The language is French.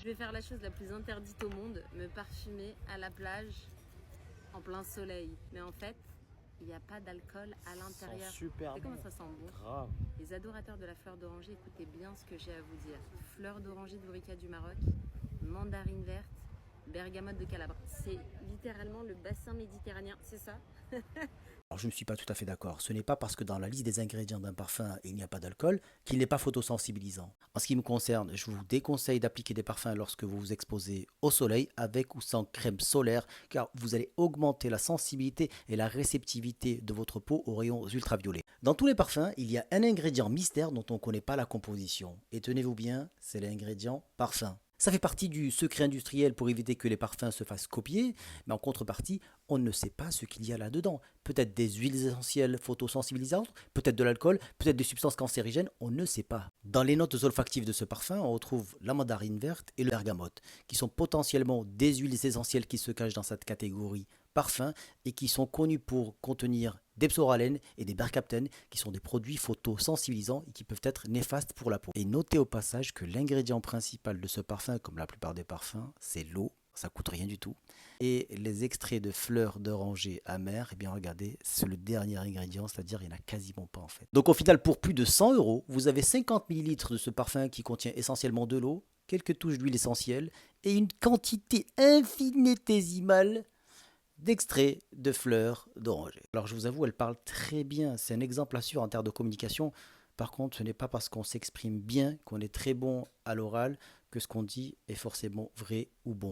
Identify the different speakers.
Speaker 1: Je vais faire la chose la plus interdite au monde, me parfumer à la plage en plein soleil. Mais en fait, il n'y a pas d'alcool à l'intérieur.
Speaker 2: Super
Speaker 1: Et comment
Speaker 2: bon.
Speaker 1: ça sent bon?
Speaker 2: Grave.
Speaker 1: Les adorateurs de la fleur d'oranger, écoutez bien ce que j'ai à vous dire. Fleur d'oranger d'Ourika du Maroc, mandarine verte, bergamote de Calabre. C'est littéralement le bassin méditerranéen, c'est ça?
Speaker 3: Alors je ne suis pas tout à fait d'accord. Ce n'est pas parce que dans la liste des ingrédients d'un parfum il n'y a pas d'alcool qu'il n'est pas photosensibilisant. En ce qui me concerne, je vous déconseille d'appliquer des parfums lorsque vous vous exposez au soleil avec ou sans crème solaire car vous allez augmenter la sensibilité et la réceptivité de votre peau aux rayons ultraviolets. Dans tous les parfums, il y a un ingrédient mystère dont on ne connaît pas la composition. Et tenez-vous bien, c'est l'ingrédient parfum. Ça fait partie du secret industriel pour éviter que les parfums se fassent copier, mais en contrepartie, on ne sait pas ce qu'il y a là-dedans. Peut-être des huiles essentielles photosensibilisantes, peut-être de l'alcool, peut-être des substances cancérigènes, on ne sait pas. Dans les notes olfactives de ce parfum, on retrouve la mandarine verte et le bergamote, qui sont potentiellement des huiles essentielles qui se cachent dans cette catégorie parfum et qui sont connus pour contenir des psoralen et des bergaptènes qui sont des produits photosensibilisants et qui peuvent être néfastes pour la peau. Et notez au passage que l'ingrédient principal de ce parfum, comme la plupart des parfums, c'est l'eau. Ça coûte rien du tout. Et les extraits de fleurs d'oranger amères, eh bien regardez, c'est le dernier ingrédient, c'est-à-dire il n'y en a quasiment pas en fait. Donc au final, pour plus de 100 euros, vous avez 50 millilitres de ce parfum qui contient essentiellement de l'eau, quelques touches d'huile essentielle et une quantité infinitésimale d'extraits de fleurs d'oranger. Alors je vous avoue, elle parle très bien, c'est un exemple à suivre en termes de communication. Par contre, ce n'est pas parce qu'on s'exprime bien, qu'on est très bon à l'oral, que ce qu'on dit est forcément vrai ou bon.